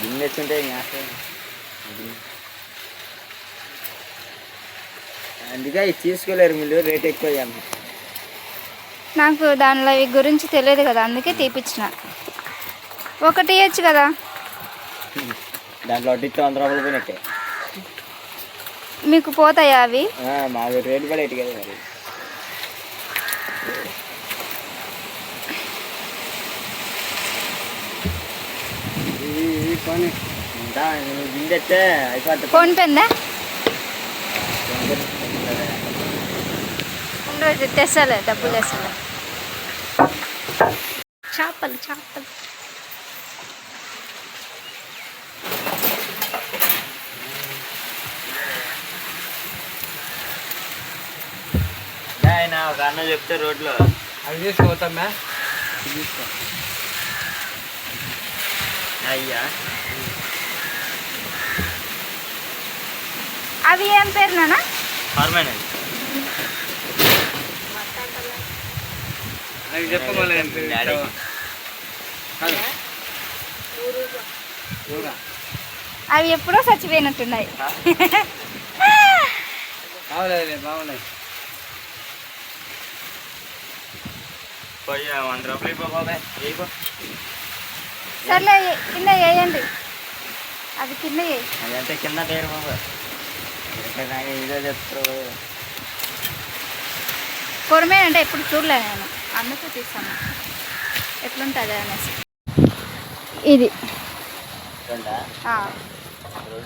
గిన్నె తెచ్చుంటే అందుకే ఇది తీసుకోలేరు మీరు, రేట్ ఎక్కువ అన్న. నాకు దానిలో గురించి తెలియదు కదా, అందుకే తీపిచ్చిన. ఒకటి ఇవ్వచ్చు కదా. దాంట్లో వడ్డీ 100 రూపాయలు పోయినట్టే. మీకు పోతాయా అవి? మాకు రేటు కూడా ఎటు కదా మరి. గిన్నెత్తే అయిపోతుంది. ఫోన్ పెందా తెస్తలే, డబ్బులు తెస్తలే. చేపలు చేపలు ఒక అన్న చెప్తే రోడ్లో అవి తీసుకుపోతామ్మా. తీసుకో అయ్యా. అవి ఏం పేరు నానా? ఫార్మేనా అవి చెప్పమని అవి ఎప్పుడో చచ్చిపోయినట్టున్నాయి. బాగున్నాయి. 100 రూపాయలు. సర్లే కింద వేయండి, అది కింద అదంటే కింద పేరు బాబా ఇదే చెప్తారు. కొరమే అంటే ఎప్పుడు చూడలే నేను, అందుకే తీస్తాను ఎట్లుంటుంది అనేసి. ఇది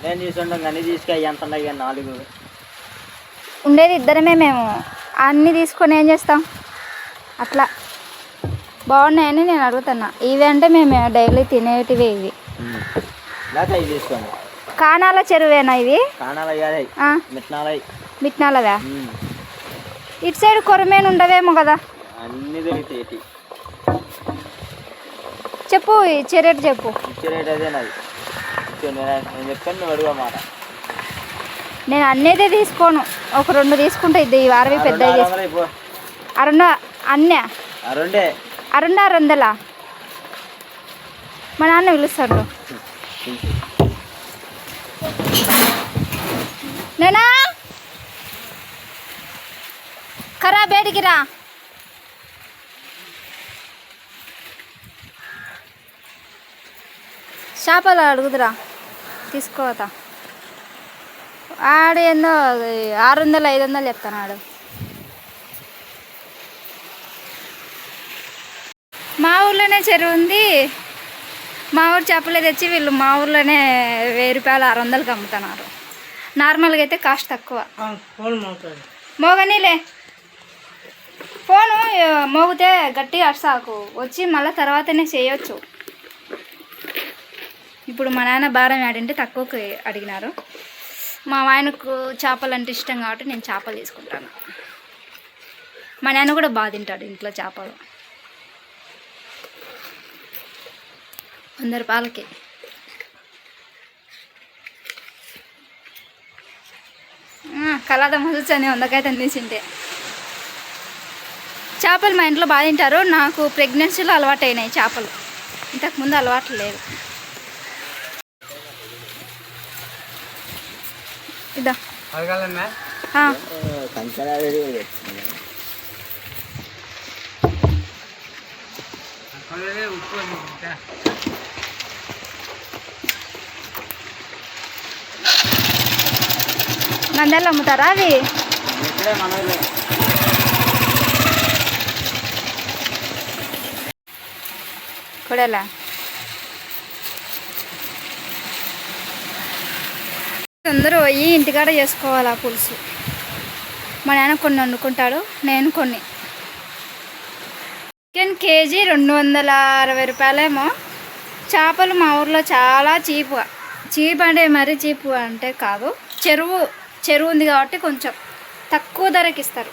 రెండే తీసుకుంటాం కానీ తీసుకు ఎంత ఉన్నాయి కానీ 4 ఉండేది ఇద్దరమే, మేము అన్నీ తీసుకొని ఏం చేస్తాం. అట్లా బాగున్నాయని నేను అడుగుతున్నా. ఇవి అంటే మేము డైలీ తినేటివి. ఇవి తీసుకోండి. కానాల చెరువేనా ఇవి? మిట్నాలవా? ఇటు సైడ్ కొరమేను ఉండవేమో కదా. అన్ని దొరుకుతాయి. చెప్పు ఇచ్చే రేటు చెప్పు. ఇచ్చే రేట్ అదే నాది. నేను చెప్తాను, నువ్వు అడుగు మాట. నేను అన్నేదే తీసుకోను, ఒక 2 తీసుకుంటా. ఇది అరవి పెద్దవి అరుణ అన్న అరుణ 600. మా నాన్న పిలుస్తాడు. నేనా కరా బయటికి రా. చేపలు అడుగుదురా, తీసుకోతా. ఆడు ఏందో 600 500 చెప్తాను. ఆడు మా ఊర్లోనే చెరువు ఉంది. మా ఊరు చేపలే తెచ్చి వీళ్ళు మా ఊర్లోనే 1000 రూపాయలు 600కి అమ్ముతున్నారు. నార్మల్గా అయితే కాస్ట్ తక్కువ. మోగనీలే, ఫోను మోగితే గట్టిగా అర్సాకు, వచ్చి మళ్ళీ తర్వాతనే చేయొచ్చు. ఇప్పుడు మా నాన్న భారం ఆడింటే తక్కువకి అడిగినారు. మా ఆయనకు చేపలు అంటే ఇష్టం కాబట్టి నేను చేపలు తీసుకుంటాను. మా నాన్న కూడా బాగా తింటాడు ఇంట్లో చేపలు. 100 రూపాయలకి. కలాద మసుచని 100కాయ తీసింటే. చేపలు మా ఇంట్లో బాగా తింటారు. నాకు ప్రెగ్నెన్సీలో అలవాటు అయినాయి చేపలు, ఇంతకుముందు అలవాటు లేదు. ఇదా నంద్యాలలో అమ్ముతారా అవి? కొడలా అందరూ పోయి ఇంటికాడ చేసుకోవాలి ఆ పులుసు. మా నాన్న కొన్ని వండుకుంటాడు, నేను కొన్ని. Chicken KG 260 రూపాయలేమో. చేపలు మా ఊర్లో చాలా చీప్గా, చీప్ అంటే మరీ చీప్ అంటే కాదు, చెరువు ఉంది కాబట్టి కొంచెం తక్కువ ధరకి ఇస్తారు.